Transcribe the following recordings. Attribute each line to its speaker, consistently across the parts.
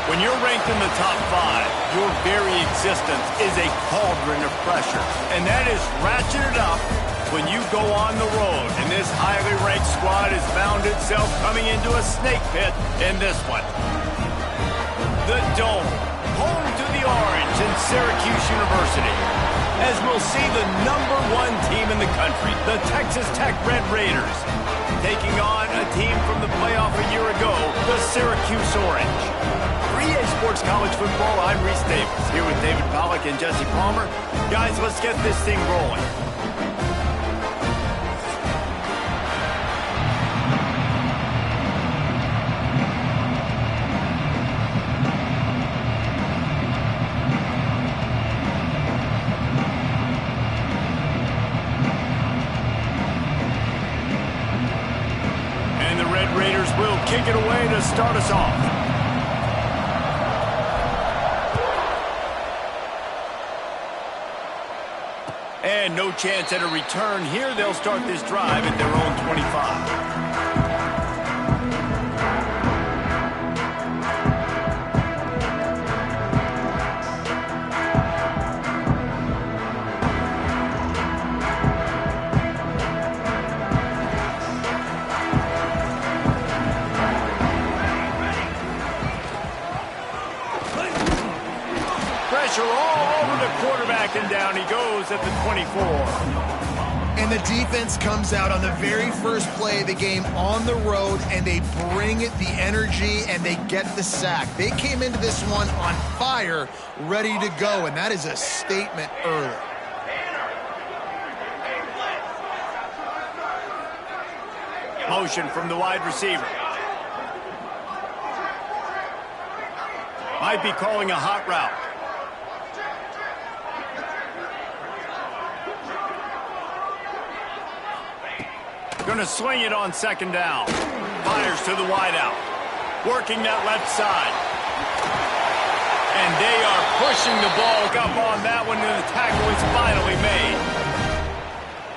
Speaker 1: When you're ranked in the top 5, your very existence is a cauldron of pressure. And that is ratcheted up when you go on the road. And this highly ranked squad has found itself coming into a snake pit in this one. The Dome, home to the Orange and Syracuse University. As we'll see the #1 team in the country, the Texas Tech Red Raiders, taking on a team from the playoff a year ago, the Syracuse Orange. For EA Sports College Football, I'm Reese Davis, here with David Pollack and Jesse Palmer. Guys, let's get this thing rolling. Raiders will kick it away to start us off. And no chance at a return here. They'll start this drive at their own 25. All over the quarterback, and down he goes at the 24.
Speaker 2: And the defense comes out on the very first play of the game on the road, and they bring the energy, and they get the sack. They came into this one on fire, ready to go, and that is a statement early.
Speaker 1: Motion from the wide receiver. Might be calling a hot route. Going to swing it on second down. Fires to the wideout. Working that left side. And they are pushing the ball up on that one, and the tackle is finally made.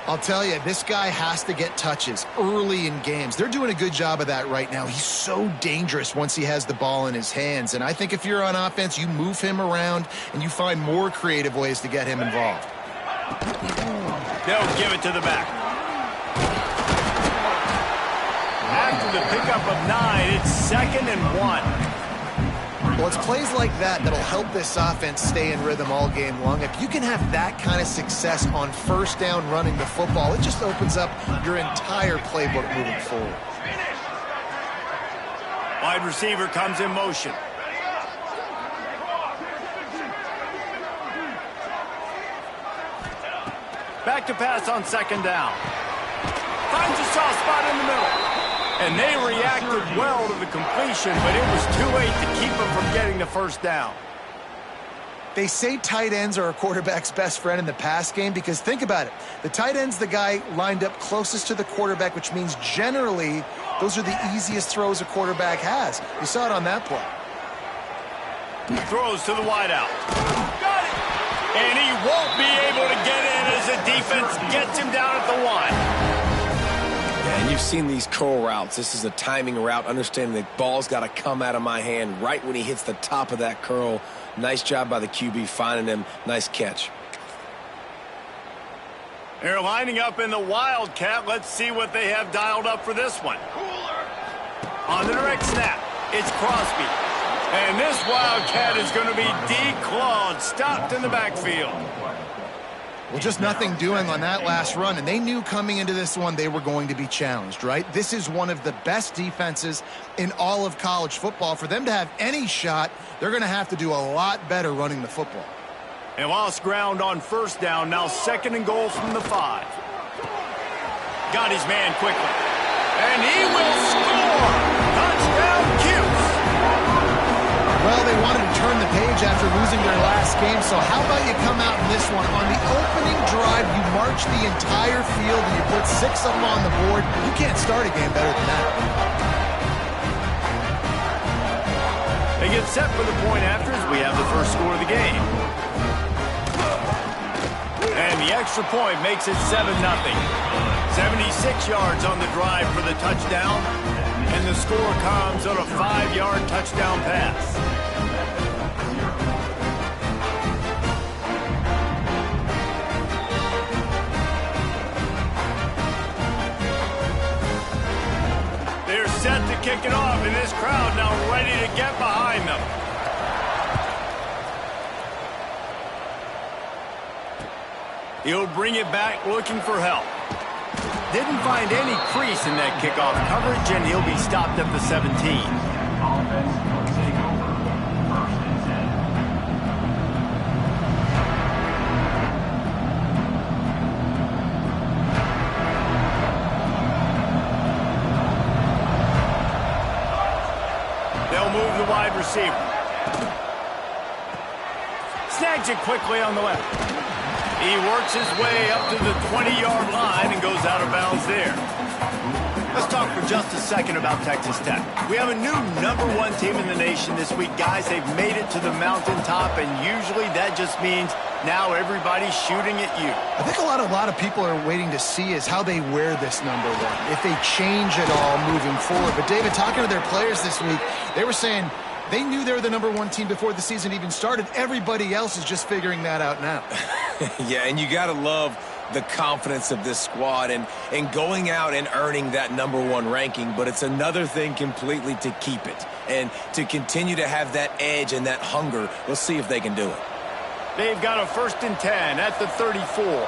Speaker 2: I'll tell you, this guy has to get touches early in games. They're doing a good job of that right now. He's so dangerous once he has the ball in his hands. And I think if you're on offense, you move him around and you find more creative ways to get him involved.
Speaker 1: They'll give it to the back. After the pickup of 9, it's 2nd and 1.
Speaker 2: Well, it's plays like that that'll help this offense stay in rhythm all game long. If you can have that kind of success on first down running the football, it just opens up your entire playbook moving forward.
Speaker 1: Wide receiver comes in motion. Back to pass on second down. Finds a soft spot in the middle. And they reacted well to the completion, but it was too late to keep them from getting the first down.
Speaker 2: They say tight ends are a quarterback's best friend in the pass game because think about it. The tight end's the guy lined up closest to the quarterback, which means generally those are the easiest throws a quarterback has. You saw it on that play.
Speaker 1: Throws to the wideout. Got it! And he won't be able to get in as the defense gets him down at the 1.
Speaker 3: And you've seen these curl routes. This is a timing route, understanding the ball's got to come out of my hand right when he hits the top of that curl. Nice job by the QB finding him. Nice catch.
Speaker 1: They're lining up in the Wildcat. Let's see what they have dialed up for this one. On the direct snap, it's Crosby. And this Wildcat is going to be declawed, stopped in the backfield.
Speaker 2: Well, just nothing doing on that last run, and they knew coming into this one they were going to be challenged, right? This is one of the best defenses in all of college football. For them to have any shot, they're going to have to do a lot better running the football.
Speaker 1: And lost ground on first down, now 2nd and goal from the 5. Got his man quickly. And he will score! Touchdown, Cuse!
Speaker 2: Well, they wanted to turn the page after losing their last game, so how about you come out in this one? On the opening drive, you march the entire field and you put 6 of them on the board. You can't start a game better than that.
Speaker 1: They get set for the point after as we have the first score of the game. And the extra point makes it 7-0. 76 yards on the drive for the touchdown. And the score comes on a 5-yard touchdown pass. They're set to kick it off, and this crowd now ready to get behind them. He'll bring it back looking for help. Didn't find any crease in that kickoff coverage, and he'll be stopped at the 17.
Speaker 4: Offense will take over. First and 10.
Speaker 1: They'll move the wide receiver. Snags it quickly on the left. He works his way up to the 20-yard line and goes out of bounds there. Let's talk for just a second about Texas Tech. We have a new #1 team in the nation this week. Guys, they've made it to the mountaintop, and usually that just means now everybody's shooting at you.
Speaker 2: I think a lot of people are waiting to see is how they wear this #1, if they change it all moving forward. But, David, talking to their players this week, they were saying they knew they were the #1 team before the season even started. Everybody else is just figuring that out now.
Speaker 3: Yeah, and you got to love the confidence of this squad and going out and earning that #1 ranking, but it's another thing completely to keep it and to continue to have that edge and that hunger. We'll see if they can do it.
Speaker 1: They've got a 1st and 10 at the 34.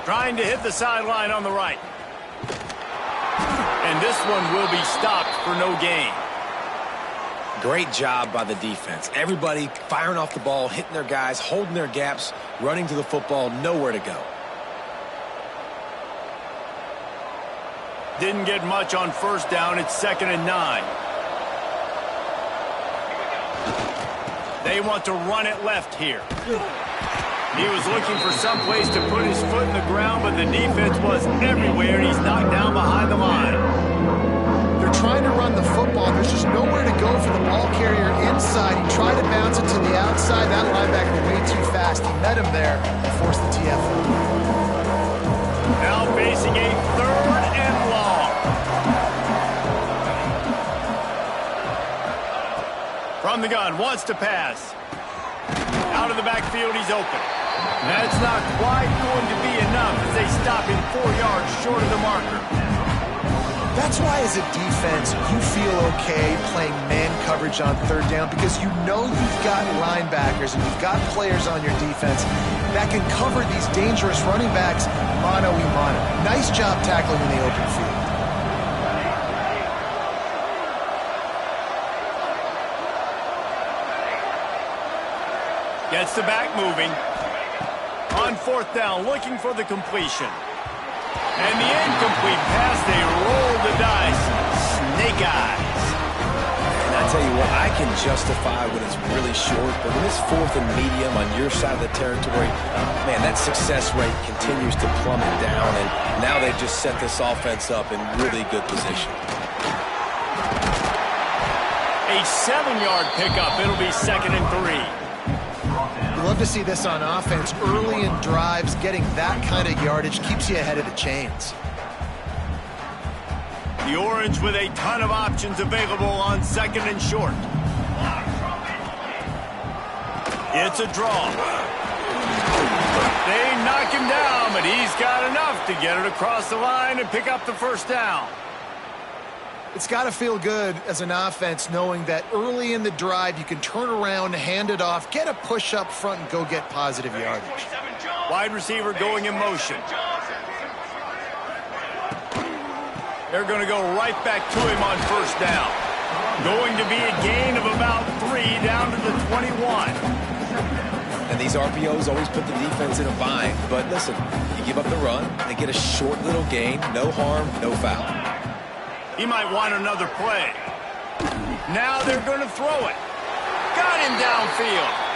Speaker 1: Trying to hit the sideline on the right. And this one will be stopped for no gain.
Speaker 3: Great job by the defense. Everybody firing off the ball, hitting their guys, holding their gaps, running to the football, nowhere to go.
Speaker 1: Didn't get much on 1st down. It's 2nd and 9. They want to run it left here. He was looking for some place to put his foot in the ground, but the defense was everywhere, and he's knocked down behind the line.
Speaker 2: They're trying to run the football. There's just nowhere to go for the ball carrier inside. He tried to bounce it to the outside. That linebacker way too fast. He met him there and forced the TFL.
Speaker 1: Now facing a 3rd and long. From the gun, wants to pass. Out of the backfield, he's open. That's not quite going to be enough as they stop him 4 yards short of the marker.
Speaker 2: That's why as a defense, you feel okay playing man coverage on 3rd down because you know you've got linebackers and you've got players on your defense that can cover these dangerous running backs mano-a-mano. Nice job tackling in the open field.
Speaker 1: Gets the back moving. On 4th down, looking for the completion. And the incomplete pass, they roll the dice. Snake eyes.
Speaker 3: And I tell you what, I can justify when it's really short, but when it's 4th and medium on your side of the territory, man, that success rate continues to plummet down, and now they've just set this offense up in really good position.
Speaker 1: A 7-yard pickup. It'll be 2nd and 3.
Speaker 2: You love to see this on offense. Early in drives, getting that kind of yardage keeps you ahead of the chains.
Speaker 1: The Orange with a ton of options available on 2nd and short. It's a draw. They knock him down, but he's got enough to get it across the line and pick up the 1st down.
Speaker 2: It's got to feel good as an offense knowing that early in the drive you can turn around, hand it off, get a push up front, and go get positive yardage.
Speaker 1: Wide receiver going in motion. They're going to go right back to him on 1st down. Going to be a gain of about 3 down to the 21.
Speaker 3: And these RPOs always put the defense in a bind. But listen, you give up the run, they get a short little gain, no harm, no foul.
Speaker 1: He might want another play. Now they're going to throw it. Got him downfield.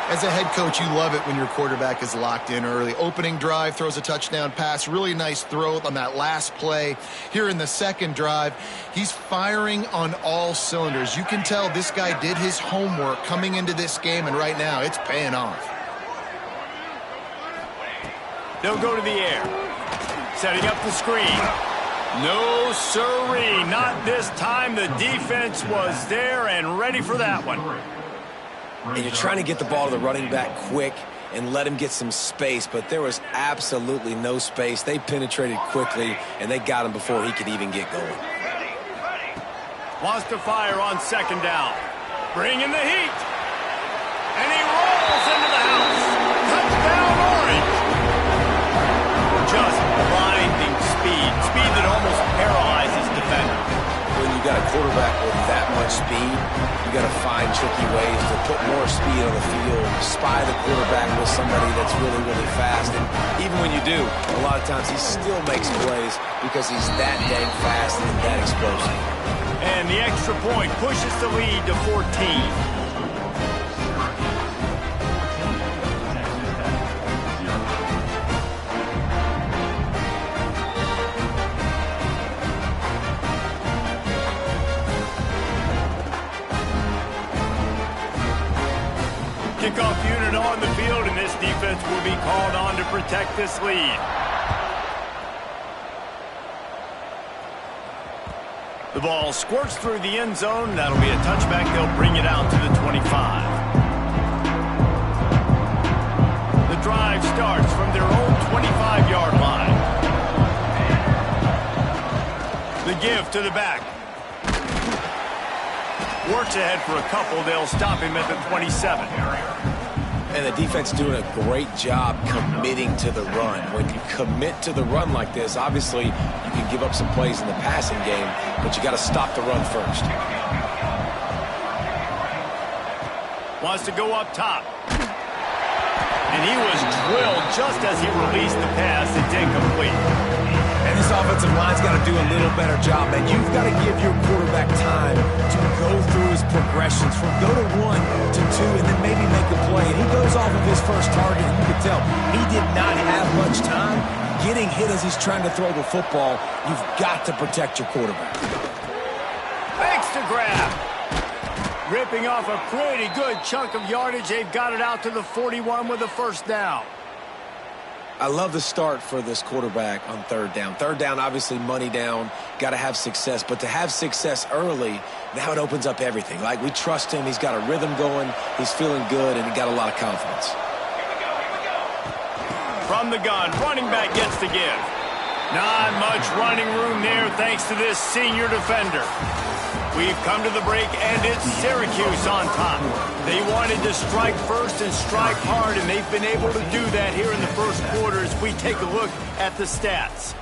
Speaker 2: As a head coach, you love it when your quarterback is locked in early. Opening drive, throws a touchdown pass. Really nice throw on that last play. Here in the 2nd drive, he's firing on all cylinders. You can tell this guy did his homework coming into this game, and right now it's paying off.
Speaker 1: They'll go to the air. Setting up the screen. No, sirree. Not this time. The defense was there and ready for that one.
Speaker 3: And you're trying to get the ball to the running back quick and let him get some space, but there was absolutely no space. They penetrated quickly, and they got him before he could even get going.
Speaker 1: Wants to fire on second down. Bring in the heat. And he rolls into the house. Touchdown, Orange. Just blinding speed. Speed that almost paralyzes defenders.
Speaker 3: When you got a quarterback with that much speed, you got to find tricky ways to put more speed on the field, spy the quarterback with somebody that's really, really fast. And even when you do, a lot of times he still makes plays because he's that dang fast and that explosive.
Speaker 1: And the extra point pushes the lead to 14. Kickoff unit on the field, and this defense will be called on to protect this lead. The ball squirts through the end zone. That'll be a touchback. They'll bring it out to the 25. The drive starts from their own 25-yard line. The give to the back. Works ahead for a couple. They'll stop him at the 27.
Speaker 3: And the defense doing a great job committing to the run. When you commit to the run like this, obviously you can give up some plays in the passing game, but you got to stop the run first.
Speaker 1: Wants to go up top. And he was drilled just as he released the pass. It's incomplete.
Speaker 3: And this offensive line's got to do a little better job, man. You've got to give your quarterback time to go through his progressions from go to 1 to 2 and then maybe make a play. And he goes off of his first target, and you can tell he did not have much time getting hit as he's trying to throw the football. You've got to protect your quarterback.
Speaker 1: Fakes to grab. Ripping off a pretty good chunk of yardage. They've got it out to the 41 with a first down.
Speaker 3: I love the start for this quarterback on third down. Third down, obviously money down, got to have success. But to have success early, now it opens up everything. Like, we trust him. He's got a rhythm going. He's feeling good, and he got a lot of confidence.
Speaker 1: From the gun, running back gets the give. Not much running room there thanks to this senior defender. We've come to the break, and it's Syracuse on top. They wanted to strike first and strike hard, and they've been able to do that here in the first quarter as we take a look at the stats.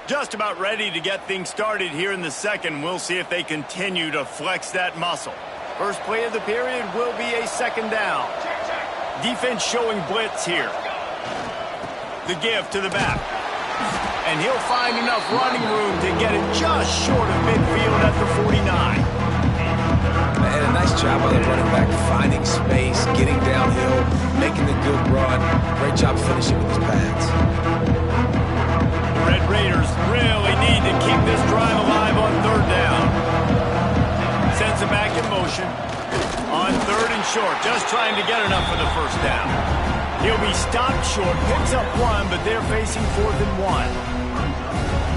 Speaker 1: Just about ready to get things started here in the second. We'll see if they continue to flex that muscle. First play of the period will be a second down. Defense showing blitz here. The give to the back. And he'll find enough running room to get it just short of midfield at the 49.
Speaker 3: And a nice job by the running back, finding space, getting downhill, making a good run. Great job finishing with his pads.
Speaker 1: The Red Raiders really need to keep this drive alive on third down. Sends it back in motion. On third and short, just trying to get enough for the first down. He'll be stopped short, picks up one, but they're facing 4th and 1.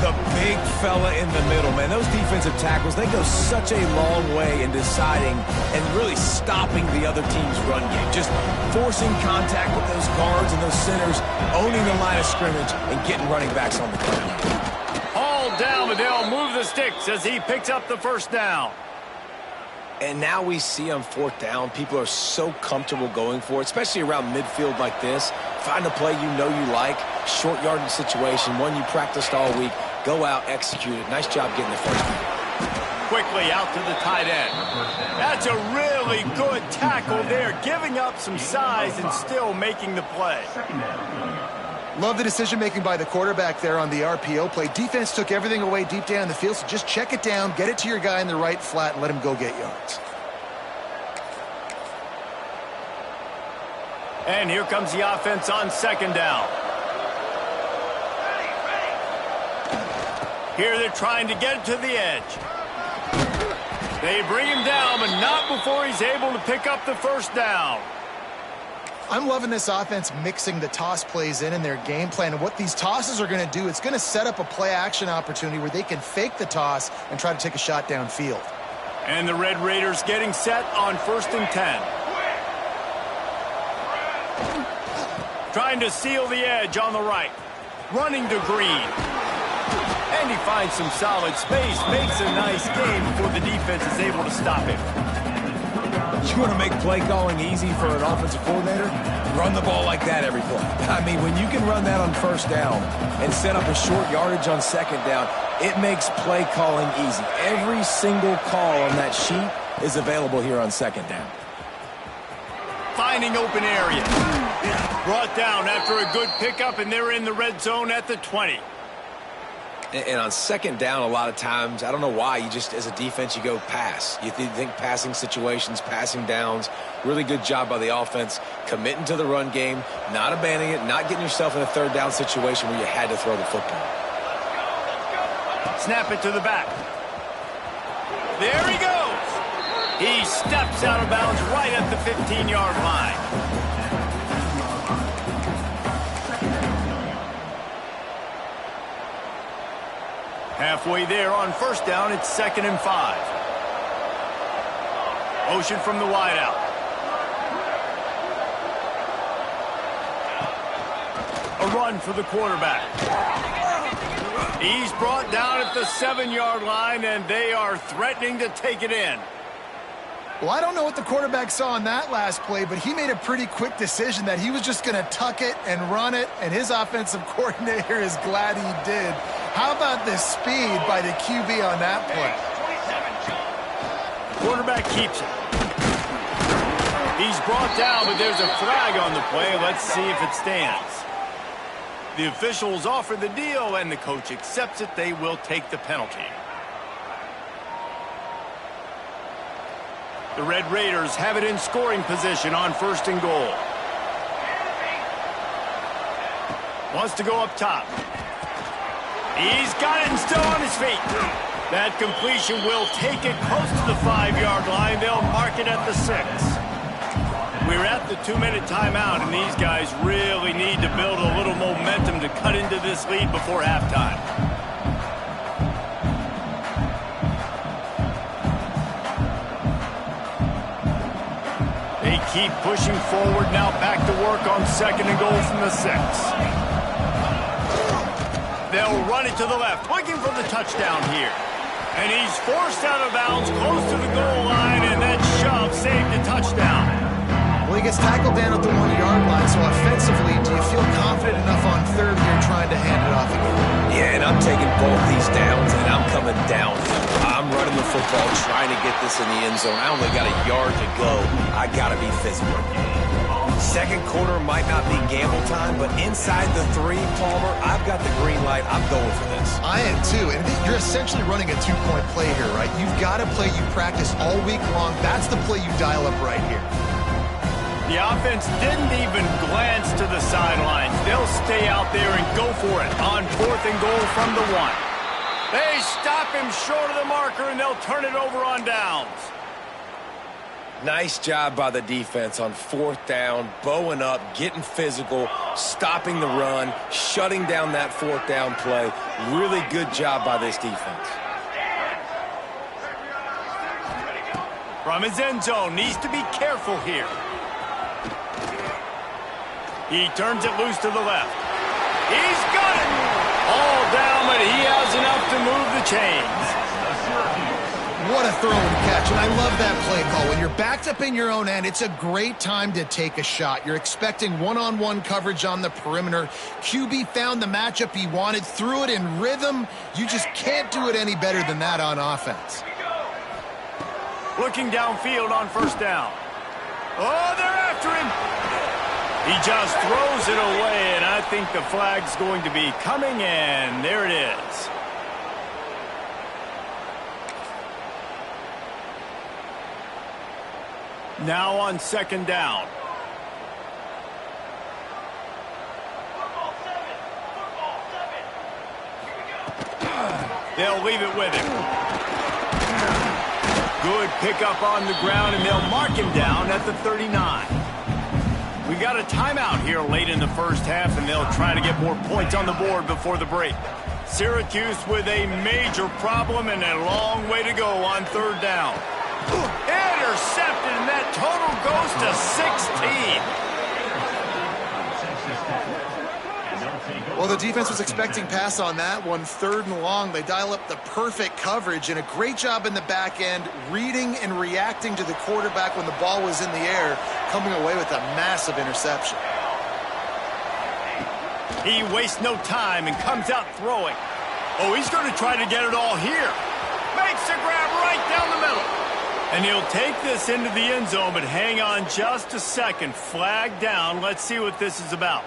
Speaker 3: The big fella in the middle, man. Those defensive tackles, they go such a long way in deciding and really stopping the other team's run game. Just forcing contact with those guards and those centers, owning the line of scrimmage, and getting running backs on the ground.
Speaker 1: Hauled down, but they'll move the sticks as he picks up the first down.
Speaker 3: And now we see on 4th down, people are so comfortable going for it, especially around midfield like this. Find a play you know you like, short yardage situation, one you practiced all week. Go out, execute it. Nice job getting the first down.
Speaker 1: Quickly out to the tight end. That's a really good tackle there, giving up some size and still making the play.
Speaker 2: Love the decision-making by the quarterback there on the RPO play. Defense took everything away deep down the field, so just check it down, get it to your guy in the right flat, and let him go get yards.
Speaker 1: And here comes the offense on second down. Here they're trying to get it to the edge. They bring him down, but not before he's able to pick up the first down.
Speaker 2: I'm loving this offense mixing the toss plays in their game plan. And what these tosses are going to do, it's going to set up a play-action opportunity where they can fake the toss and try to take a shot downfield.
Speaker 1: And the Red Raiders getting set on 1st and 10. Trying to seal the edge on the right. Running to Green. And he finds some solid space. Makes a nice game before the defense is able to stop him.
Speaker 3: You want to make play calling easy for an offensive coordinator? Run the ball like that every play. I mean, when you can run that on 1st down and set up a short yardage on 2nd down, it makes play calling easy. Every single call on that sheet is available here on 2nd down.
Speaker 1: Finding open area. Brought down after a good pickup, and they're in the red zone at the 20.
Speaker 3: And on 2nd down, a lot of times, I don't know why, you just, as a defense, you go pass. You think passing situations, passing downs. Really good job by the offense, committing to the run game, not abandoning it, not getting yourself in a 3rd down situation where you had to throw the football.
Speaker 1: Snap it to the back. There he goes. He steps out of bounds right at the 15-yard line. Halfway there on 1st down, it's 2nd and 5. Motion from the wideout. A run for the quarterback. He's brought down at the 7-yard line, and they are threatening to take it in.
Speaker 2: Well, I don't know what the quarterback saw on that last play, but he made a pretty quick decision that he was just going to tuck it and run it, and his offensive coordinator is glad he did. How about the speed by the QB on that play?
Speaker 1: Quarterback keeps it. He's brought down, but there's a flag on the play. Let's see if it stands. The officials offer the deal, and the coach accepts it. They will take the penalty. The Red Raiders have it in scoring position on 1st and goal. Wants to go up top. He's got it and still on his feet. That completion will take it close to the 5-yard line. They'll mark it at the 6. We're at the 2-minute timeout, and these guys really need to build a little momentum to cut into this lead before halftime. They keep pushing forward now, back to work on 2nd and goal from the 6. They'll run it to the left, looking for the touchdown here. And he's forced out of bounds close to the goal line, and that shove saved a touchdown.
Speaker 2: Well, he gets tackled down at the 1-yard line, so offensively, do you feel confident enough on 3rd here trying to hand it off again?
Speaker 3: Yeah, and I'm taking both these downs, and I'm coming down. I'm running the football, trying to get this in the end zone. I only got a yard to go. I got to be physical. 2nd quarter might not be gamble time, but inside the 3, Palmer, I've got the green light. I'm going for this.
Speaker 2: I am too, and you're essentially running a 2-point play here, right? You've got a play you practice all week long. That's the play you dial up right here.
Speaker 1: The offense didn't even glance to the sidelines. They'll stay out there and go for it on 4th and goal from the 1. They stop him short of the marker, and they'll turn it over on downs.
Speaker 3: Nice job by the defense on 4th down, bowing up, getting physical, stopping the run, shutting down that 4th down play. Really good job by this defense.
Speaker 1: From his end zone, needs to be careful here. He turns it loose to the left. He's got it! All down, but he has enough to move the chains.
Speaker 2: What a throw and catch, and I love that play call. When you're backed up in your own end, it's a great time to take a shot. You're expecting one-on-one coverage on the perimeter. QB found the matchup he wanted, threw it in rhythm. You just can't do it any better than that on offense.
Speaker 1: Looking downfield on 1st down. Oh, they're after him. He just throws it away, and I think the flag's going to be coming in. There it is. Now on 2nd down. They'll leave it with him. Good pickup on the ground, and they'll mark him down at the 39. We got a timeout here late in the first half, and they'll try to get more points on the board before the break. Syracuse with a major problem and a long way to go on third down. Intercepted, and that total goes to 16.
Speaker 2: Well, the defense was expecting pass on that one. Third and long, they dial up the perfect coverage and a great job in the back end, reading and reacting to the quarterback when the ball was in the air, coming away with a massive interception.
Speaker 1: He wastes no time and comes out throwing. Oh, he's going to try to get it all here. Makes a grab right down the middle. And he'll take this into the end zone, but hang on just a second. Flag down. Let's see what this is about.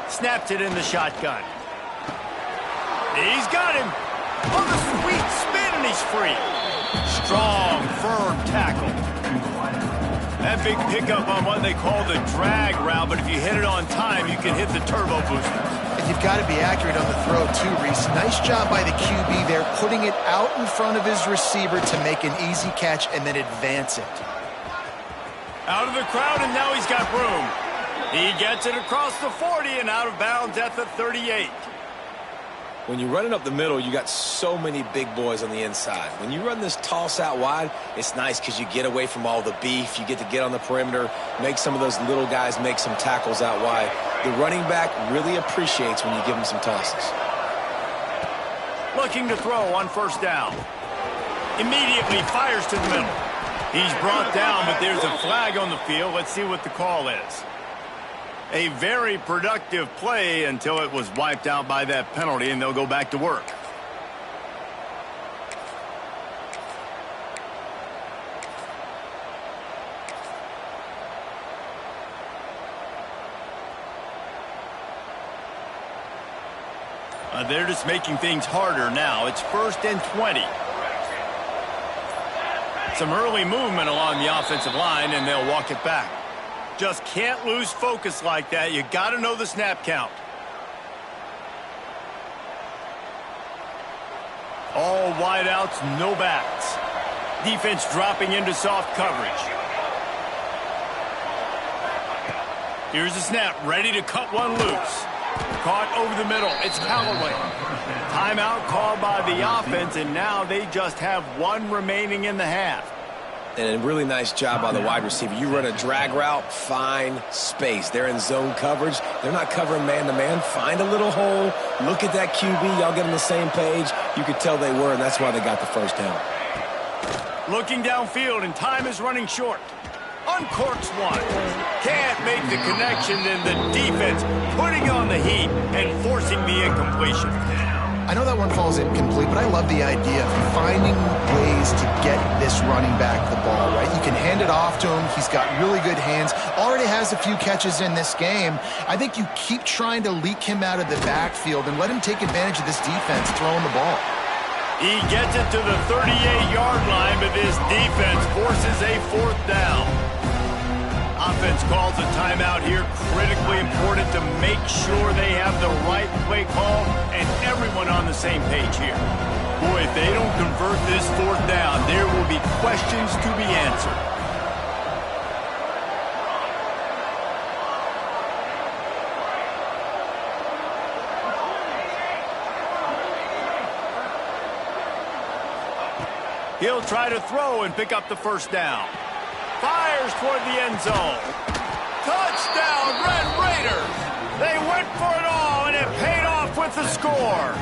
Speaker 1: Snaps it in the shotgun. He's got him. Oh, the sweet spin, and he's free. Strong, firm tackle. That big pickup on what they call the drag route, but if you hit it on time, you can hit the turbo booster.
Speaker 2: And you've got to be accurate on the throw, too, Reese. Nice job by the QB there, putting it out in front of his receiver to make an easy catch and then advance it.
Speaker 1: Out of the crowd, and now he's got room. He gets it across the 40 and out of bounds at the 38.
Speaker 3: When you're running up the middle, you got so many big boys on the inside. When you run this toss out wide, it's nice because you get away from all the beef. You get to get on the perimeter, make some of those little guys make some tackles out wide. The running back really appreciates when you give him some tosses.
Speaker 1: Looking to throw on first down. Immediately fires to the middle. He's brought down, but there's a flag on the field. Let's see what the call is. A very productive play until it was wiped out by that penalty, and they'll go back to work. They're just making things harder now. It's 1st and 20. Some early movement along the offensive line, and they'll walk it back. Just can't lose focus like that. You got to know the snap count. All wideouts, no backs. Defense dropping into soft coverage. Here's the snap, ready to cut one loose. Caught over the middle. It's Callaway. Timeout called by the offense, and now they just have one remaining in the half.
Speaker 3: And a really nice job by the wide receiver. You run a drag route, find space. They're in zone coverage. They're not covering man-to-man. Find a little hole. Look at that QB. Y'all get on the same page. You could tell they were, and that's why they got the first down.
Speaker 1: Looking downfield, and time is running short. Uncorks one. Can't make the connection, and the defense putting on the heat and forcing the incompletion.
Speaker 2: I know that one falls incomplete, but I love the idea of finding ways to get this running back the ball, right? You can hand it off to him. He's got really good hands. Already has a few catches in this game. I think you keep trying to leak him out of the backfield and let him take advantage of this defense throwing the ball.
Speaker 1: He gets it to the 38-yard line, but this defense forces a 4th down. Offense calls a timeout here. Critically important to make sure they have the right play call and everyone on the same page here. Boy, if they don't convert this 4th down, there will be questions to be answered. He'll try to throw and pick up the first down. Fires toward the end zone. Touchdown, Red Raiders! They went for it all, and it paid off with the score.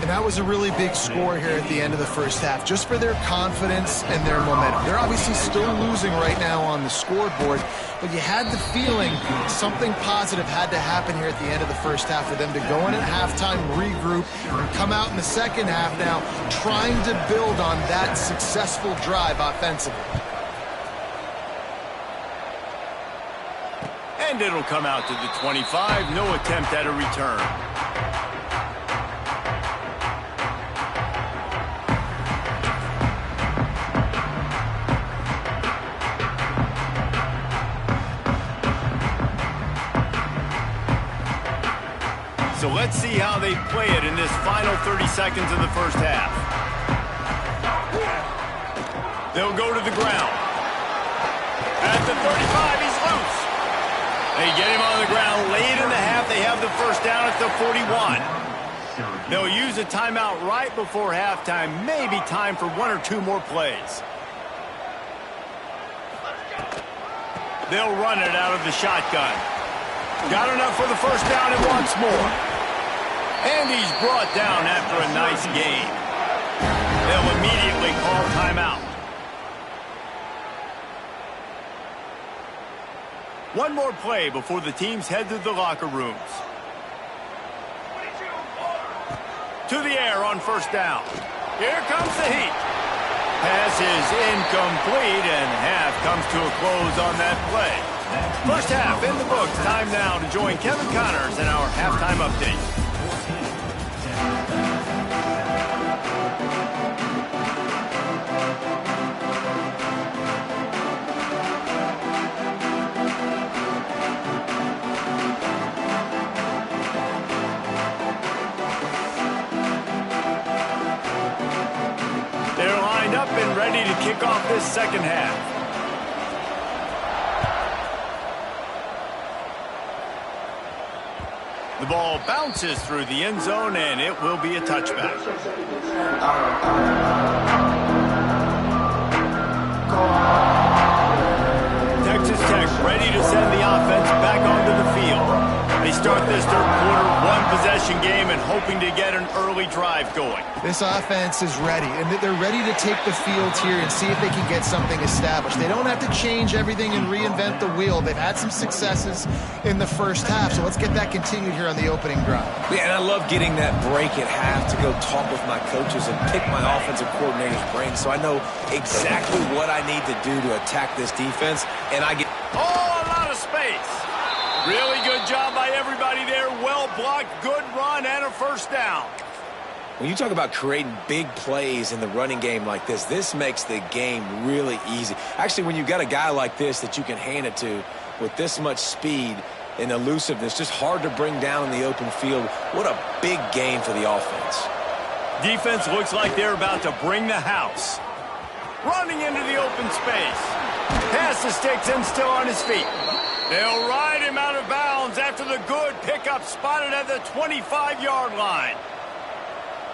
Speaker 2: And that was a really big score here at the end of the first half, just for their confidence and their momentum. They're obviously still losing right now on the scoreboard, but you had the feeling something positive had to happen here at the end of the first half for them to go in at halftime, regroup, and come out in the second half now trying to build on that successful drive offensively.
Speaker 1: And it'll come out to the 25. No attempt at a return. Let's see how they play it in this final 30 seconds of the first half. They'll go to the ground. At the 35, he's loose. They get him on the ground late in the half. They have the first down at the 41. They'll use a timeout right before halftime. Maybe time for one or two more plays. They'll run it out of the shotgun. Got enough for the first down and once more. And he's brought down after a nice gain. They'll immediately call timeout. One more play before the teams head to the locker rooms. To the air on first down. Here comes the heat. Pass is incomplete, and half comes to a close on that play. First half in the books. Time now to join Kevin Connors in our halftime update. They're lined up and ready to kick off this second half. The ball bounces through the end zone, and it will be a touchback. Texastech ready to send the offense back onto the field. They start this third quarter one-possession game and hoping to get an early drive going.
Speaker 2: This offense is ready, and they're ready to take the field here and see if they can get something established. They don't have to change everything and reinvent the wheel. They've had some successes in the first half, so let's get that continued here on the opening drive.
Speaker 3: Yeah, and I love getting that break at half to go talk with my coaches and pick my offensive coordinator's brain so I know exactly what I need to do to attack this defense, and I get...
Speaker 1: Oh, a lot of space. Really good job by everybody there. Well blocked, good run, and a first down.
Speaker 3: When you talk about creating big plays in the running game like this makes the game really easy. Actually, when you've got a guy like this that you can hand it to with this much speed and elusiveness, just hard to bring down in the open field, what a big game for the offense.
Speaker 1: Defense looks like they're about to bring the house. Running into the open space. Pass to Sticks still on his feet. They'll ride him out of bounds after the good pickup spotted at the 25-yard line.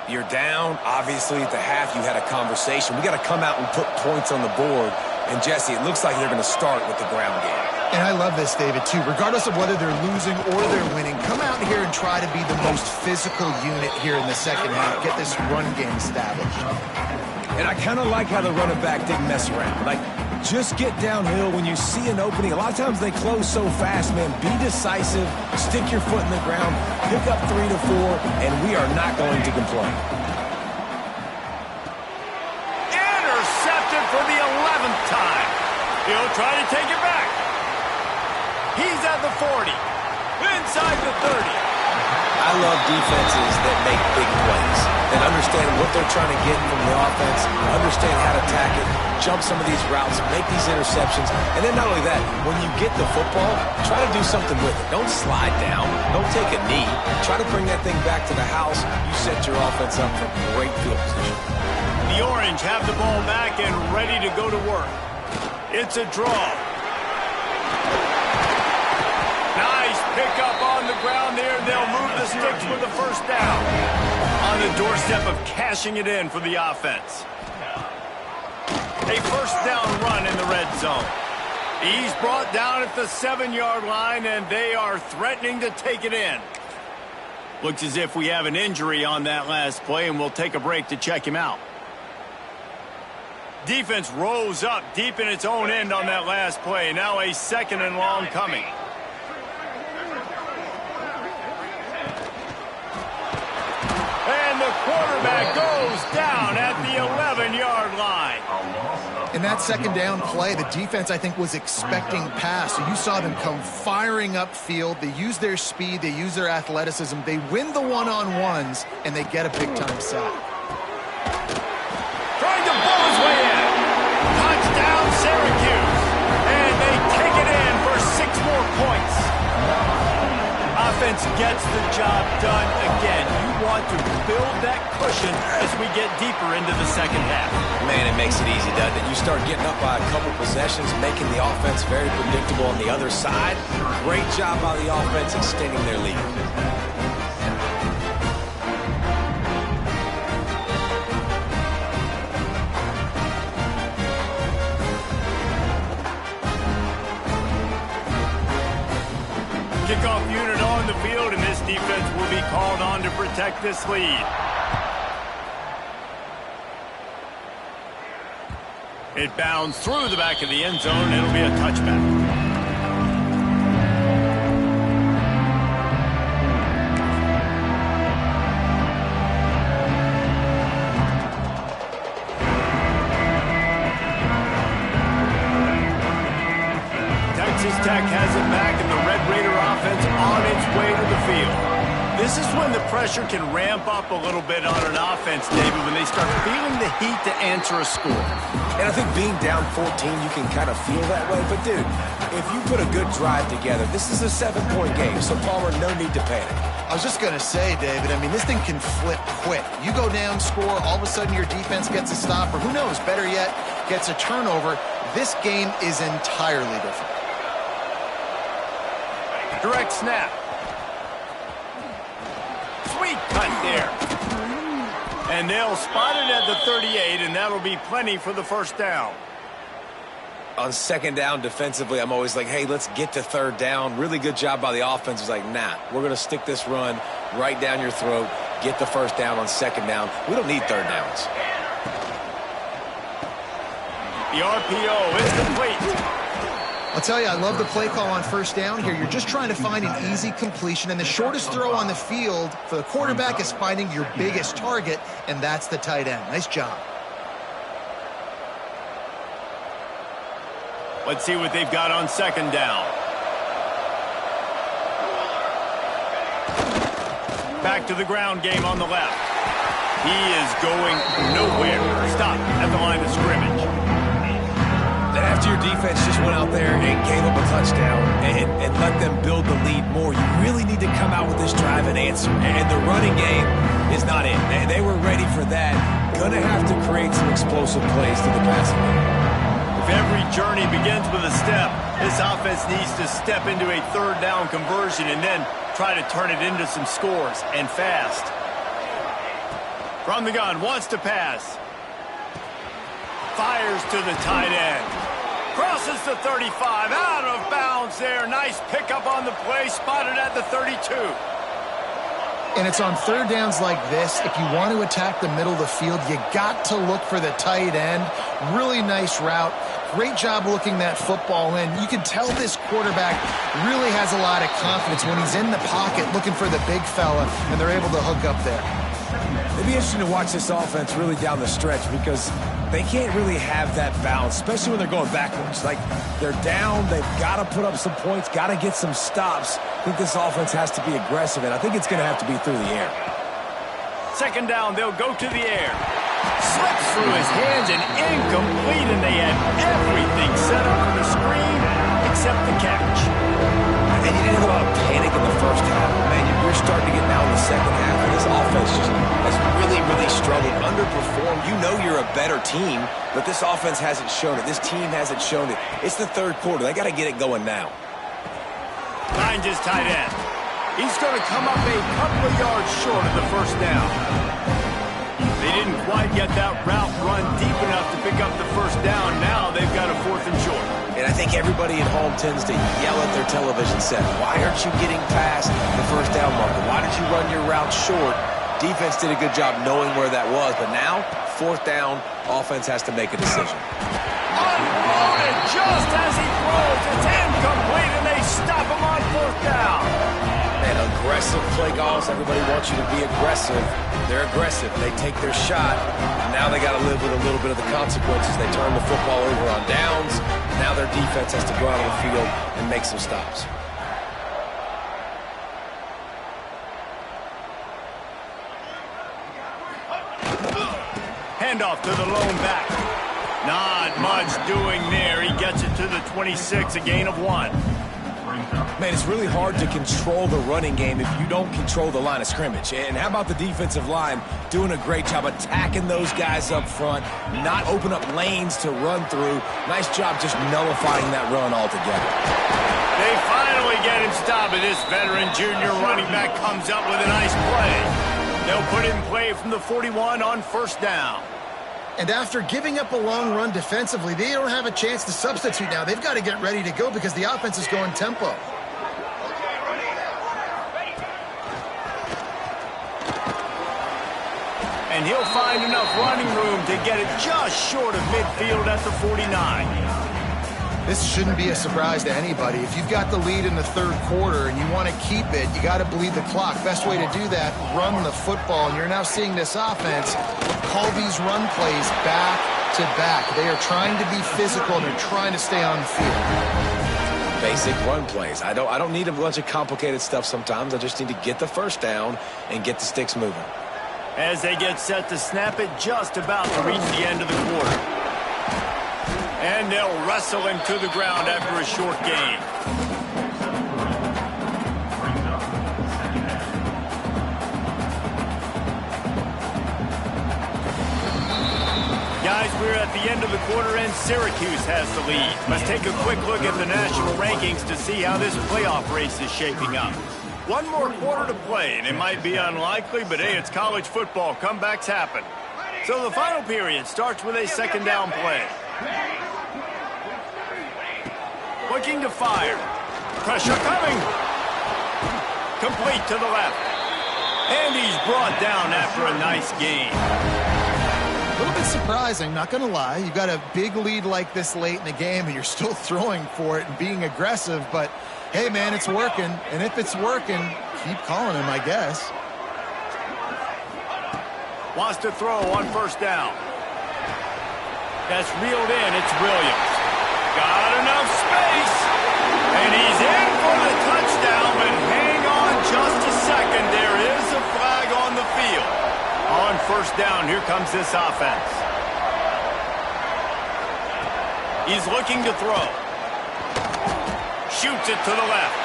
Speaker 3: You're down. Obviously, at the half, you had a conversation. We got to come out and put points on the board. And, Jesse, it looks like they're going to start with the ground game.
Speaker 2: And I love this, David, too. Regardless of whether they're losing or they're winning, come out here and try to be the most physical unit here in the second half. Get this run game established.
Speaker 3: And I kind of like how the running back didn't mess around. Like, just get downhill when you see an opening. A lot of times they close so fast, man. Be decisive, stick your foot in the ground, pick up 3 to 4, and we are not going to complain.
Speaker 1: Intercepted for the 11th time. He'll try to take it back. He's at the 40, inside the 30.
Speaker 3: I love defenses that make big plays, that understand what they're trying to get from the offense, understand how to attack it, jump some of these routes, make these interceptions, and then not only that, when you get the football, try to do something with it. Don't slide down. Don't take a knee. Try to bring that thing back to the house. You set your offense up for great field position.
Speaker 1: The Orange have the ball back and ready to go to work. It's a draw. Nice pickup on the ground there. They'll move the Sticks with the first down. On the doorstep of cashing it in for the offense. A first down run in the red zone. He's brought down at the 7-yard line, and they are threatening to take it in. Looks as if we have an injury on that last play, and we'll take a break to check him out. Defense rose up deep in its own end on that last play. Now a second and long coming. And the quarterback goes down at the 11-yard line.
Speaker 2: In that second down play, the defense, I think, was expecting pass. So you saw them come firing upfield. They use their speed. They use their athleticism. They win the one-on-ones, and they get a big-time sack.
Speaker 1: Trying to blow his way in. Touchdown, Syracuse. And they take it in for 6 more points. A defense gets the job done again. You want to build that cushion as we get deeper into the second half.
Speaker 3: Man, it makes it easy, doesn't it? You start getting up by a couple possessions, making the offense very predictable on the other side. Great job by the offense extending their lead.
Speaker 1: Kickoff unit on the field, and this defense will be called on to protect this lead. It bounds through the back of the end zone. It'll be a touchback. Texastech has it back, and the Red Raider offense on its way to the field. This is when the pressure can ramp up a little bit on an offense, David, when they start feeling the heat to answer a score.
Speaker 3: And I think being down 14, you can kind of feel that way. But, dude, if you put a good drive together, this is a 7-point game, so, Palmer, no need to panic.
Speaker 2: I was just going to say, David, I mean, this thing can flip quick. You go down, score, all of a sudden your defense gets a stop, or who knows, better yet, gets a turnover. This game is entirely different.
Speaker 1: Direct snap. Sweet cut there. And they'll spot it at the 38, and that'll be plenty for the first down.
Speaker 3: On second down defensively, I'm always like, hey, let's get to third down. Really good job by the offense. It's like, nah, we're going to stick this run right down your throat, get the first down on second down. We don't need third downs.
Speaker 1: The RPO is complete.
Speaker 2: I'll tell you, I love the play call on first down here. You're just trying to find an easy completion, and the shortest throw on the field for the quarterback is finding your biggest target, and that's the tight end. Nice job.
Speaker 1: Let's see what they've got on second down. Back to the ground game on the left. He is going nowhere. Stop at the line of scrimmage.
Speaker 3: And after your defense just went out there and gave up a touchdown and let them build the lead more, you really need to come out with this drive and answer. And the running game is not in. They were ready for that. Going to have to create some explosive plays to the passing game.
Speaker 1: If every journey begins with a step, this offense needs to step into a third down conversion and then try to turn it into some scores, and fast. From the gun, wants to pass. Fires to the tight end. Crosses the 35, out of bounds there. Nice pickup on the play, spotted at the 32.
Speaker 2: And it's on third downs like this, if you want to attack the middle of the field, you got to look for the tight end. Really nice route. Great job looking that football in. You can tell this quarterback really has a lot of confidence when he's in the pocket looking for the big fella, and they're able to hook up there.
Speaker 3: It'd be interesting to watch this offense really down the stretch because they can't really have that balance, especially when they're going backwards. Like, they're down, they've got to put up some points, got to get some stops. I think this offense has to be aggressive, and I think it's going to have to be through the air.
Speaker 1: Second down, they'll go to the air. Slips through his hands and incomplete, and they had everything set up for the screen except the catch.
Speaker 3: And you didn't have a lot of panic in the first half. Man, you're starting to get now in the second half, and this offense just has really, really struggled, underperformed. You know you're a better team, but this offense hasn't shown it. This team hasn't shown it. It's the third quarter. They got to get it going now.
Speaker 1: Finds his tight end. He's going to come up a couple of yards short of the first down. They didn't quite get that route run deep enough to pick up the first down. Now they've got a fourth and short.
Speaker 3: And I think everybody at home tends to yell at their television set. Why aren't you getting past the first down marker? Why did you run your route short? Defense did a good job knowing where that was. But now, fourth down, offense has to make a decision.
Speaker 1: Unloaded just as he throws. It's incomplete, and they stop him on fourth down.
Speaker 3: And aggressive play calls. Everybody wants you to be aggressive. They're aggressive. They take their shot. Now they got to live with a little bit of the consequences. They turn the football over on downs. Now their defense has to go out on the field and make some stops.
Speaker 1: Handoff to the lone back. Not much doing there. He gets it to the 26, a gain of 1.
Speaker 3: Man, it's really hard to control the running game if you don't control the line of scrimmage. And how about the defensive line doing a great job attacking those guys up front, not open up lanes to run through. Nice job just nullifying that run altogether.
Speaker 1: They finally get him stopped, and this veteran junior running back comes up with a nice play. They'll put it in play from the 41 on first down.
Speaker 2: And after giving up a long run defensively, they don't have a chance to substitute now. They've got to get ready to go because the offense is going tempo.
Speaker 1: And he'll find enough running room to get it just short of midfield at the 49.
Speaker 2: This shouldn't be a surprise to anybody. If you've got the lead in the third quarter and you want to keep it, you got to bleed the clock. Best way to do that, run the football. And you're now seeing this offense call these run plays back to back. They are trying to be physical and they're trying to stay on the field.
Speaker 3: Basic run plays. I don't need a bunch of complicated stuff sometimes. I just need to get the first down and get the sticks moving.
Speaker 1: As they get set to snap it, just about to reach the end of the quarter. And they'll wrestle him to the ground after a short gain. Guys, we're at the end of the quarter and Syracuse has the lead. Let's take a quick look at the national rankings to see how this playoff race is shaping up. One more quarter to play, and it might be unlikely, but hey, it's college football. Comebacks happen. So the final period starts with a second down play. Looking to fire. Pressure coming. Complete to the left. And he's brought down after a nice gain.
Speaker 2: A little bit surprising, not going to lie. You've got a big lead like this late in the game, and you're still throwing for it and being aggressive, but hey, man, it's working. And if it's working, keep calling him, I guess.
Speaker 1: Wants to throw on first down. That's reeled in. It's Williams. Got enough space. And he's in for the touchdown, but hang on just a second. There is a flag on the field. On first down, here comes this offense. He's looking to throw. Shoots it to the left.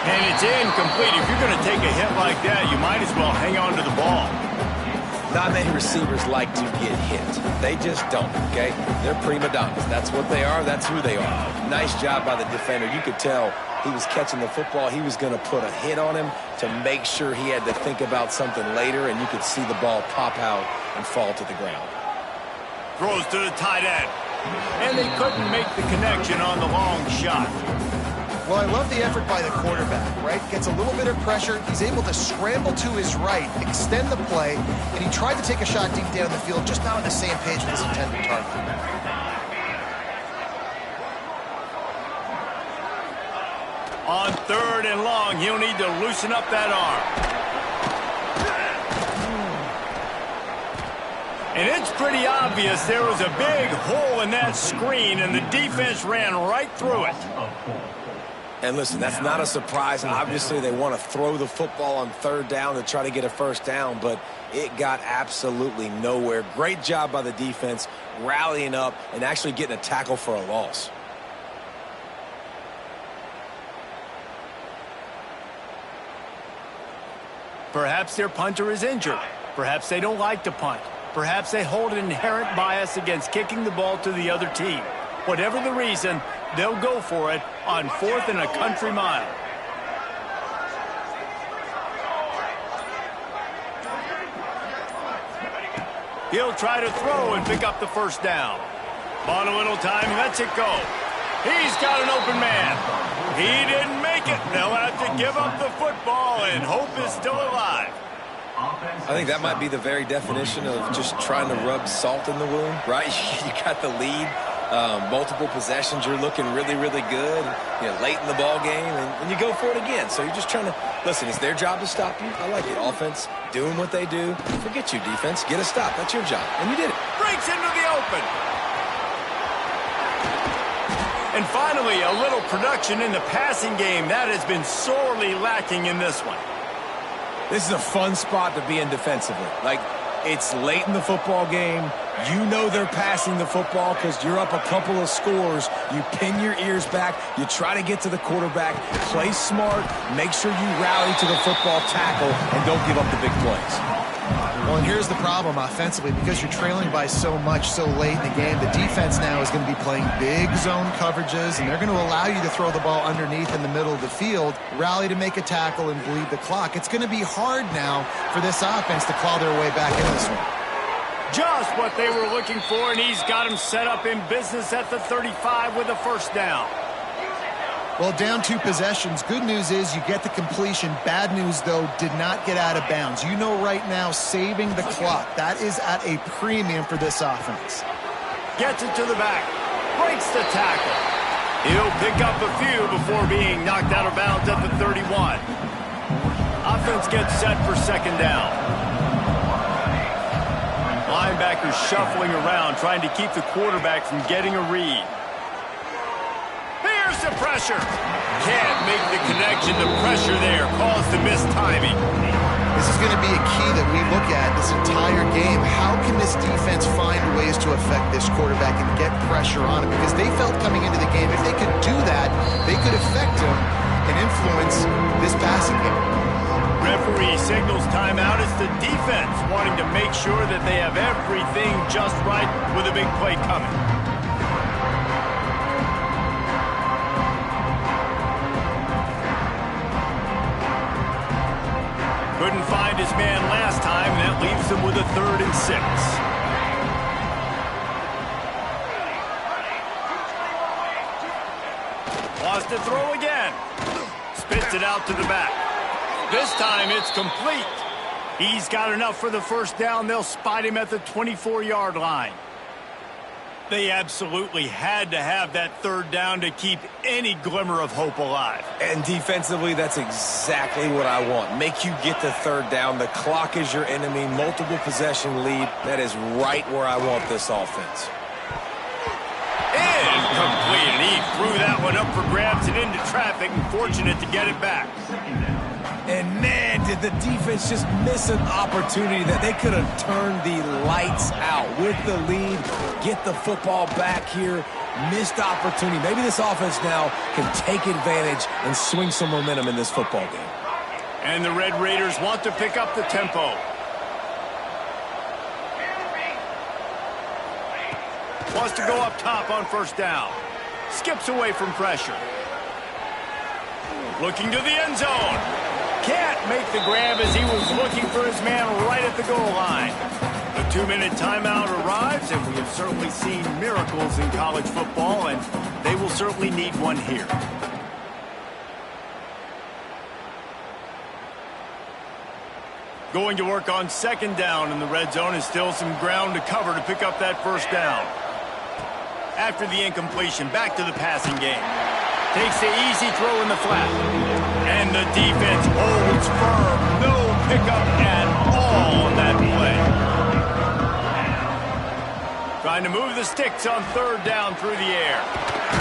Speaker 1: And it's incomplete. If you're going to take a hit like that, you might as well hang on to the ball.
Speaker 3: Not many receivers like to get hit. They just don't, okay? They're prima donnas. That's what they are. That's who they are. Nice job by the defender. You could tell he was catching the football. He was going to put a hit on him to make sure he had to think about something later, and you could see the ball pop out and fall to the ground.
Speaker 1: Throws to the tight end. And they couldn't make the connection on the long shot.
Speaker 2: Well, I love the effort by the quarterback, right? Gets a little bit of pressure. He's able to scramble to his right, extend the play, and he tried to take a shot deep down the field, just not on the same page with his intended target.
Speaker 1: On third and long, he'll need to loosen up that arm. And it's pretty obvious there was a big hole in that screen, and the defense ran right through it.
Speaker 3: And listen, that's not a surprise. Obviously, they want to throw the football on third down to try to get a first down, but it got absolutely nowhere. Great job by the defense, rallying up and actually getting a tackle for a loss.
Speaker 1: Perhaps their punter is injured. Perhaps they don't like to punt. Perhaps they hold an inherent bias against kicking the ball to the other team. Whatever the reason, they'll go for it on fourth and a country mile. He'll try to throw and pick up the first down. Bought a little time, lets it go. He's got an open man. He didn't make it. They'll have to give up the football, and hope is still alive.
Speaker 3: I think that might be the very definition of just trying to rub salt in the wound, right? You got the lead, multiple possessions, you're looking really, really good, late in the ball game, and you go for it again. So you're just trying to, listen, it's their job to stop you. I like it. Offense, doing what they do. Forget you, defense. Get a stop. That's your job. And you did it.
Speaker 1: Breaks into the open. And finally, a little production in the passing game. That has been sorely lacking in this one.
Speaker 3: This is a fun spot to be in defensively. Like, It's late in the football game. You know they're passing the football because you're up a couple of scores. You pin your ears back. You try to get to the quarterback. Play smart. Make sure you rally to the football tackle and don't give up the big plays.
Speaker 2: Well, and here's the problem offensively. Because you're trailing by so much so late in the game, the defense now is going to be playing big zone coverages, and they're going to allow you to throw the ball underneath in the middle of the field, rally to make a tackle, and bleed the clock. It's going to be hard now for this offense to claw their way back into this one.
Speaker 1: Just what they were looking for, and he's got him set up in business at the 35 with a first down.
Speaker 2: Well, down 2 possessions. Good news is you get the completion. Bad news, though, did not get out of bounds. You know right now, saving the clock, that is at a premium for this offense.
Speaker 1: Gets it to the back. Breaks the tackle. He'll pick up a few before being knocked out of bounds at the 31. Offense gets set for second down. Linebackers shuffling around, trying to keep the quarterback from getting a read. Here's the pressure. Can't make the connection. The pressure there caused the missed timing.
Speaker 2: This is going to be a key that we look at this entire game. How can this defense find ways to affect this quarterback and get pressure on him? Because they felt coming into the game, if they could do that, they could affect him and influence this passing game.
Speaker 1: Referee signals timeout. It's the defense wanting to make sure that they have everything just right with a big play coming. Couldn't find his man last time, and that leaves him with a 3rd and 6. Wants to throw again. Spits it out to the back. This time it's complete. He's got enough for the first down. They'll spot him at the 24-yard line. They absolutely had to have that 3rd down to keep any glimmer of hope alive.
Speaker 3: And defensively, that's exactly what I want. Make you get the 3rd down. The clock is your enemy. Multiple possession lead. That is right where I want this offense.
Speaker 1: Incomplete, and he threw that one up for grabs and into traffic, and fortunate to get it back.
Speaker 3: And man, did the defense just miss an opportunity that they could have turned the lights out with the lead, get the football back here. Missed opportunity. Maybe this offense now can take advantage and swing some momentum in this football game.
Speaker 1: And the Red Raiders want to pick up the tempo. Wants to go up top on first down. Skips away from pressure. Looking to the end zone. Can't make the grab as he was looking for his man right at the goal line. The 2-minute timeout arrives, and we have certainly seen miracles in college football, and they will certainly need one here. Going to work on second down in the red zone, and still some ground to cover to pick up that first down. After the incompletion, back to the passing game. Takes the easy throw in the flat. And the defense holds firm. No pickup at all on that play. Trying to move the sticks on 3rd down through the air.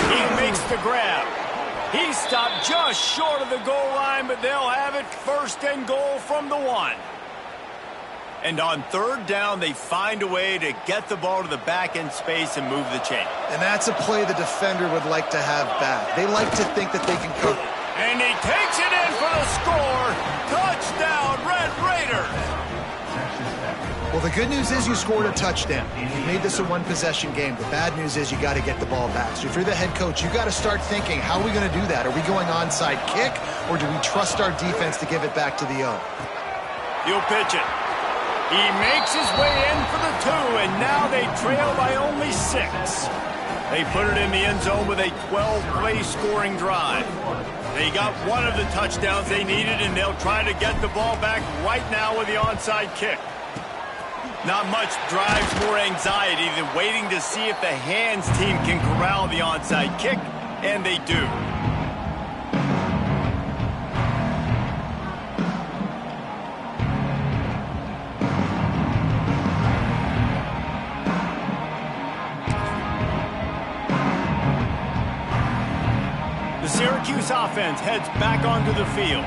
Speaker 1: He makes the grab. He stopped just short of the goal line, but they'll have it 1st and goal from the 1. And on 3rd down, they find a way to get the ball to the back end space and move the chain.
Speaker 2: And that's a play the defender would like to have back. They like to think that they can cover.
Speaker 1: And he takes it in for the score. Touchdown, Red Raiders.
Speaker 2: Well, the good news is you scored a touchdown. You made this a 1-possession game. The bad news is you got to get the ball back. So if you're the head coach, you got to start thinking, how are we going to do that? Are we going onside kick, or do we trust our defense to give it back to the O?
Speaker 1: He'll pitch it. He makes his way in for the 2, and now they trail by only 6. They put it in the end zone with a 12-play scoring drive. They got one of the touchdowns they needed, and they'll try to get the ball back right now with the onside kick. Not much drives more anxiety than waiting to see if the hands team can corral the onside kick, and they do. The Syracuse offense heads back onto the field.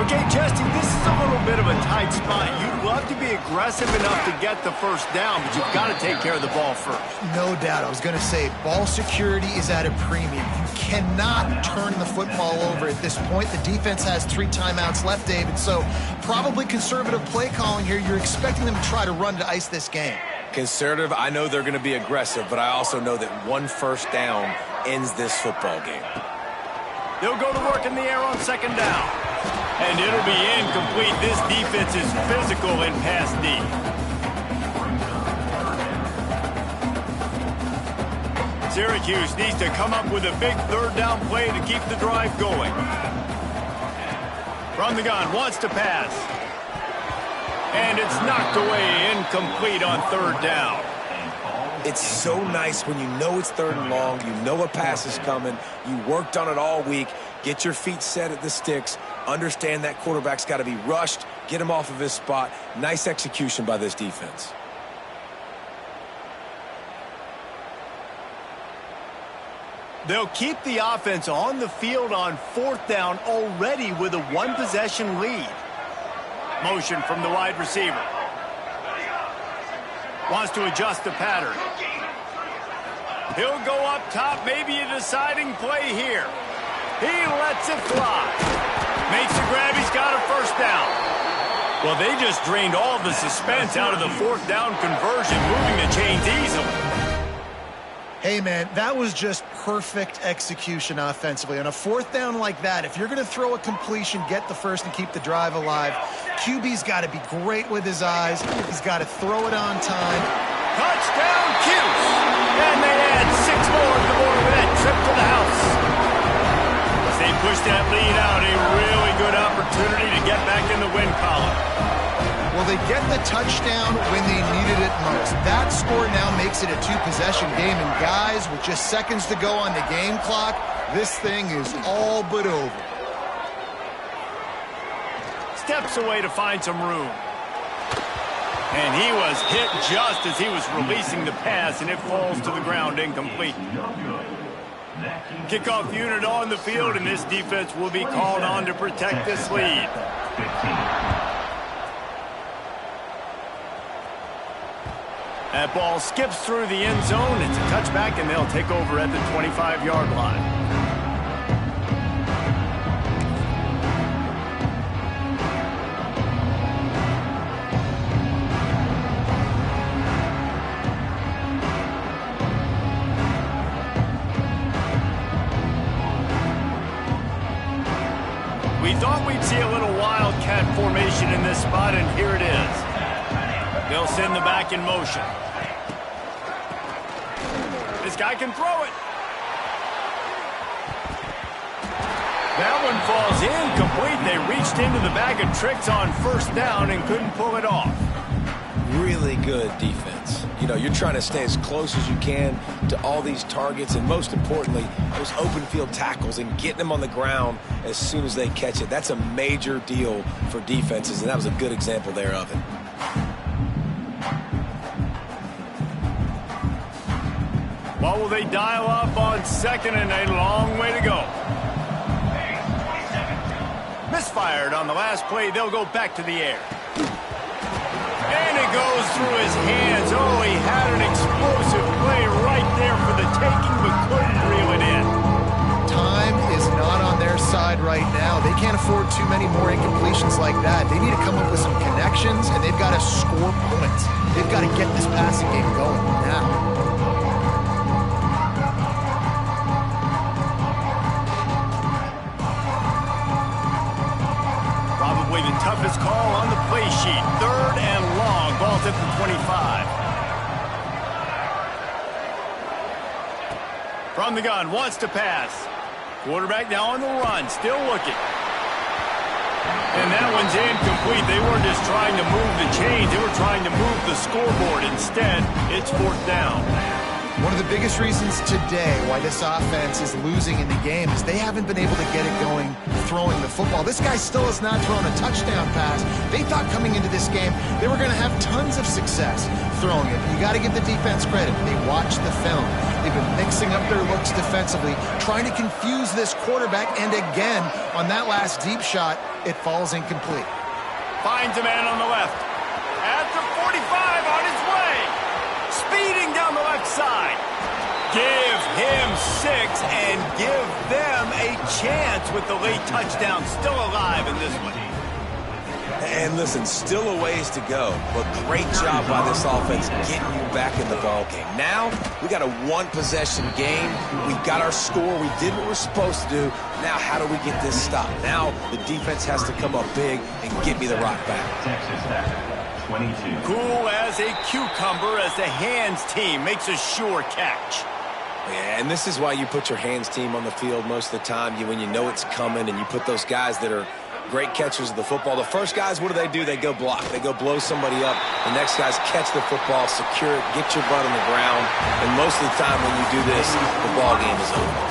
Speaker 1: Okay, Justin, this is a little bit of a tight spot. You'd love to be aggressive enough to get the first down, but you've got to take care of the ball first.
Speaker 2: No doubt. I was going to say, ball security is at a premium. You cannot turn the football over at this point. The defense has 3 timeouts left, David, so probably conservative play calling here. You're expecting them to try to run to ice this game.
Speaker 3: Conservative, I know they're going to be aggressive, but I also know that 1 first down ends this football game.
Speaker 1: They'll go to work in the air on 2nd down. And it'll be incomplete. This defense is physical in pass D. Syracuse needs to come up with a big 3rd down play to keep the drive going. From the gun, wants to pass. And it's knocked away, incomplete on 3rd down.
Speaker 3: It's so nice when you know it's 3rd and long, you know a pass is coming, you worked on it all week, get your feet set at the sticks, understand that quarterback's got to be rushed, get him off of his spot. Nice execution by this defense.
Speaker 1: They'll keep the offense on the field on 4th down already with a 1-possession lead. Motion from the wide receiver. Wants to adjust the pattern. He'll go up top, maybe a deciding play here. He lets it fly. Makes the grab, he's got a 1st down. Well, they just drained all the suspense out of the 4th down conversion, moving the chains easily.
Speaker 2: Hey, man, that was just perfect execution offensively. On a 4th down like that, if you're going to throw a completion, get the first and keep the drive alive, QB's got to be great with his eyes. He's got to throw it on time.
Speaker 1: Touchdown, Cuse! And they add 6 more to the board with that trip to the house. As they push that lead out, a really good opportunity to get back in the win column.
Speaker 2: Well, they get the touchdown when they needed it most. That score now makes it a 2-possession game. And guys, with just seconds to go on the game clock, this thing is all but over.
Speaker 1: Steps away to find some room. And he was hit just as he was releasing the pass, and it falls to the ground incomplete. Kickoff unit on the field, and this defense will be called on to protect this lead. That ball skips through the end zone. It's a touchback, and they'll take over at the 25-yard line. We thought we'd see a little wildcat formation in this spot, and here it is. They'll send the back in motion. This guy can throw it. That one falls incomplete. They reached into the bag of tricks on 1st down and couldn't pull it off.
Speaker 3: Really good defense. You know, you're trying to stay as close as you can to all these targets, and most importantly, those open field tackles and getting them on the ground as soon as they catch it. That's a major deal for defenses, and that was a good example there of it.
Speaker 1: What will they dial up on 2nd and a long way to go? Misfired on the last play. They'll go back to the air. And it goes through his hands. Oh, he had an explosive play right there for the taking, but couldn't reel it in.
Speaker 2: Time is not on their side right now. They can't afford too many more incompletions like that. They need to come up with some connections, and they've got to score points. They've got to get this passing game going now.
Speaker 1: Probably the toughest call on the play sheet. 3rd and long. Ball's at the 25. From the gun, wants to pass. Quarterback now on the run, still looking. And that one's incomplete. They weren't just trying to move the chains. They were trying to move the scoreboard. Instead, it's 4th down.
Speaker 2: One of the biggest reasons today why this offense is losing in the game is they haven't been able to get it going throwing the football. This guy still has not thrown a touchdown pass. They thought coming into this game they were going to have tons of success throwing it. You got to give the defense credit. They watched the film. They've been mixing up their looks defensively, trying to confuse this quarterback, and again, on that last deep shot, it falls incomplete.
Speaker 1: Finds a man on the left. At the 45, on his way. Speeding down the left side. Give him 6 and give them a chance with the late touchdown still alive in this one.
Speaker 3: And listen, still a ways to go, but great job by this offense getting you back in the ball game. Now, we got a one-possession game. We got our score. We did what we're supposed to do. Now, how do we get this stopped? Now, the defense has to come up big and get me the rock back.
Speaker 4: Texastech, 22.
Speaker 1: Cool as a cucumber as the hands team makes a sure catch.
Speaker 3: Yeah, and this is why you put your hands team on the field most of the time when you know it's coming, and you put those guys that are great catchers of the football. The first guys, what do? They go block. They go blow somebody up. The next guys catch the football, secure it, get your butt on the ground. And most of the time when you do this, the ball game is over.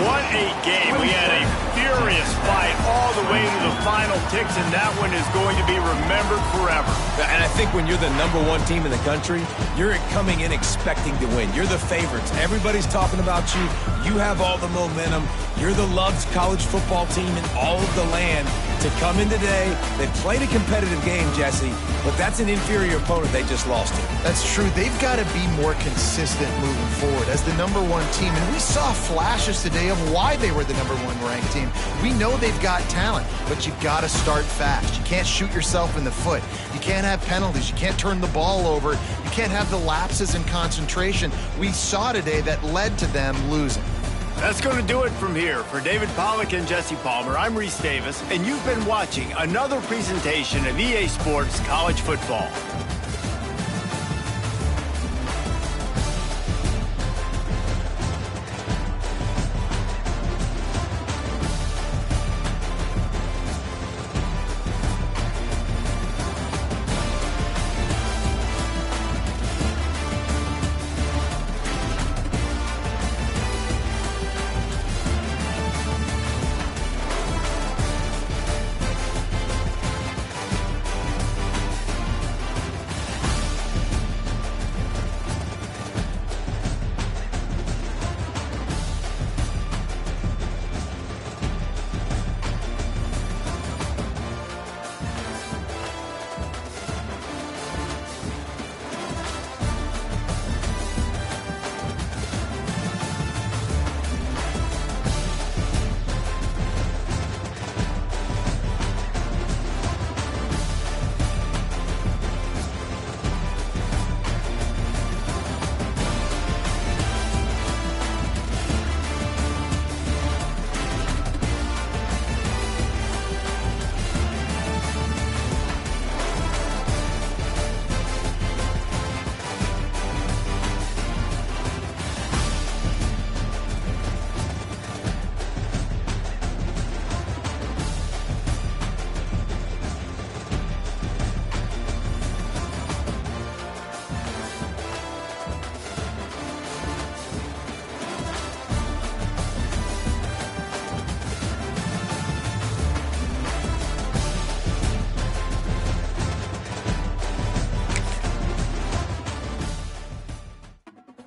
Speaker 1: What a game. We had a furious fight all the way to the final ticks, and that one is going to be remembered forever.
Speaker 3: And I think when you're the #1 team in the country, you're coming in expecting to win. You're the favorites. Everybody's talking about you. You have all the momentum. You're the loved college football team in all of the land. To come in today, they played a competitive game, Jesse, but that's an inferior opponent they just lost to.
Speaker 2: That's true. They've got to be more consistent moving forward as the #1 team. And we saw flashes today of why they were the #1 ranked team. We know they've got talent, but you've got to start fast. You can't shoot yourself in the foot. You can't have penalties. You can't turn the ball over. You can't have the lapses in concentration we saw today that led to them losing.
Speaker 1: That's going to do it from here. For David Pollack and Jesse Palmer, I'm Reese Davis, and you've been watching another presentation of EA Sports College Football.